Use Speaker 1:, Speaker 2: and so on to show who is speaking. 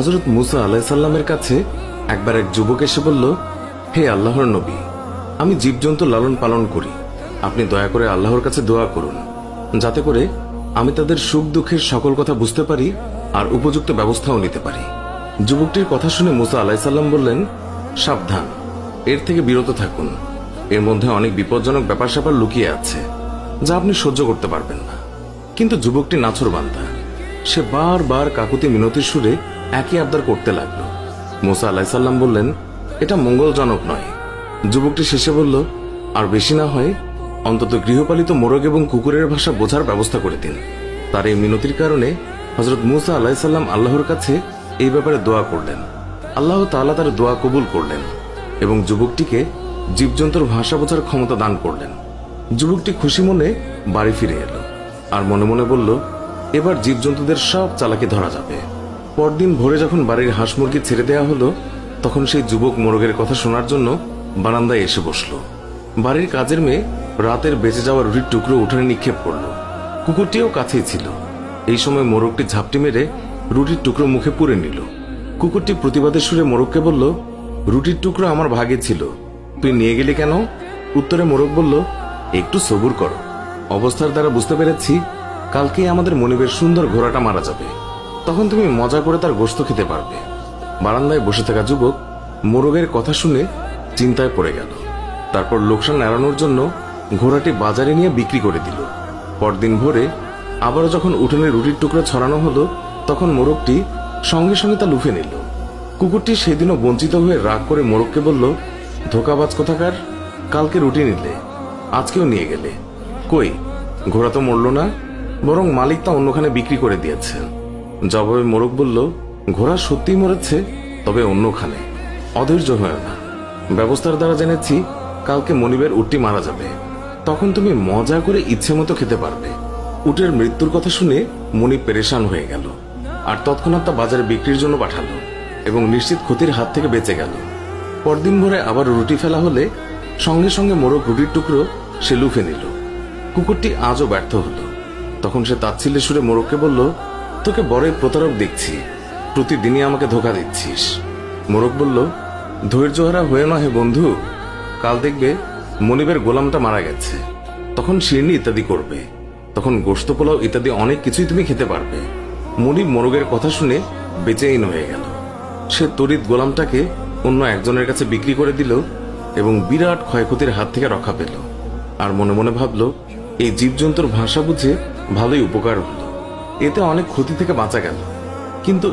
Speaker 1: হযরত মুসা আলাইহিস সালামের কাছে একবার এক যুবক এসে বলল, হে আল্লাহর নবী, আমি জীবজন্তু লালন পালন করি, আপনি দয়া করে আল্লাহর কাছে দোয়া করুন যাতে করে আমি তাদের সুখ দুঃখের সকল কথা বুঝতে পারি আর উপযুক্ত ব্যবস্থাও নিতে পারি। যুবকটির কথা শুনে মুসা আলাইহিস সালাম বললেন, সাবধান, এর থেকে বিরত থাকুন, এর মধ্যে অনেক বিপজ্জনক ব্যাপার স্যাপার লুকিয়ে আছে যা আপনি সহ্য করতে পারবেন না। কিন্তু যুবকটি নাছোড়বান্দা, সে বারবার কাকুতি মিনতির সুরে একই আবদার করতে লাগলো। মুসা আলাইহিস সালাম বললেন, এটা মঙ্গলজনক নয়। যুবকটি শেষে বলল, আর বেশি না হয় অন্তত গৃহপালিত মোরগ এবং কুকুরের ভাষা বোঝার ব্যবস্থা করে দিন। তার এই মিনতির কারণে হযরত মুসা আলাইহিস সালাম আল্লাহর কাছে এই ব্যাপারে দোয়া করলেন। আল্লাহ তাআলা তার দোয়া কবুল করলেন এবং যুবকটিকে জীবজন্তুর ভাষা বোঝার ক্ষমতা দান করলেন। যুবকটি খুশি মনে বাড়ি ফিরে এলো আর মনে মনে বলল, এবার জীবজন্তুদের সব চালাকি ধরা যাবে। পরদিন ভোরে যখন বাড়ির হাঁস মুরগি ছেড়ে দেওয়া হলো, তখন সেই যুবক মোরগের কথা শোনার জন্য বারান্দায় এসে বসল। বাড়ির কাজের মেয়ে রাতের বেঁচে যাওয়া রুটির টুকরো উঠোনে নিক্ষেপ করল। কুকুরটিও কাছেই ছিল। এই সময় মোরগটি ঝাপটি মেরে রুটির টুকরো মুখে পুরে নিল। কুকুরটি প্রতিবাদের সুরে মোরগকে বলল, রুটির টুকরো আমার ভাগে ছিল, তুই নিয়ে গেলি কেন? উত্তরে মোরগ বলল, একটু সবুর করো, অবস্থার দ্বারা বুঝতে পেরেছি কালকেই আমাদের মনিবের সুন্দর ঘোড়াটা মারা যাবে, তখন তুমি মজা করে তার গোশত খেতে পারবে। বারান্দায় বসে থাকা যুবক মোরগের কথা শুনে চিন্তায় পড়ে গেল। তারপর লোকসান এড়ানোর জন্য ঘোড়াটি বাজারে নিয়ে বিক্রি করে দিল। পরদিন ভোরে আবারও যখন উঠোনে রুটির টুকরো ছড়ানো হলো, তখন মোরগটি সঙ্গে সঙ্গে তা লুফে নিল। কুকুরটি সেদিনও বঞ্চিত হয়ে রাগ করে মোরগকে বলল, ধোকাবাজ কোথাকার, কালকে রুটি নিলে, আজকেও নিয়ে গেলে, কই ঘোড়া তো মরল না, বরং মালিক তা অন্যখানে বিক্রি করে দিয়েছে। জবাবে মোরগ বলল, ঘোড়া সত্যিই মরেছে, তবে অন্যখানে, অধৈর্য হয় না, ব্যবস্থার দ্বারা জেনেছি কালকে মনিবের উটটি মারা যাবে, তখন তুমি মজা করে ইচ্ছে মতো খেতে পারবে। উটের মৃত্যুর কথা শুনে মনিব পেরেশান হয়ে গেল আর তৎক্ষণাৎ তা বাজারে বিক্রির জন্য পাঠালো এবং নিশ্চিত ক্ষতির হাত থেকে বেঁচে গেল। পরদিন ভোরে আবার রুটি ফেলা হলে সঙ্গে সঙ্গে মোরগ রুটির টুকরো সে লুফে নিল। কুকুরটি আজও ব্যর্থ হলো। তখন সে তাচ্ছিল্যের সুরে মোরগকে বলল, তোকে বড়ই প্রতারক দেখছি, প্রতিদিনই আমাকে ধোকা দিচ্ছিস। মোরগ বলল, ধৈর্যহারা হয়ে না হে বন্ধু, কাল দেখবে মনিবের গোলামটা মারা গেছে, তখন শিরনি ইত্যাদি করবে, তখন গোশত পোলাও ইত্যাদি অনেক কিছুই তুমি খেতে পারবে। মনিব মোরগের কথা শুনে বেচেইন হয়ে গেল। সে তড়িৎ গোলামটাকে অন্য একজনের কাছে বিক্রি করে দিল এবং বিরাট ক্ষয়ক্ষতির হাত থেকে রক্ষা পেল। আর মনে মনে ভাবল, এই জীবজন্তুর ভাষা বুঝে ভালোই উপকার হলো, এতে অনেক ক্ষতি থেকে বাঁচা গেল। কিন্তু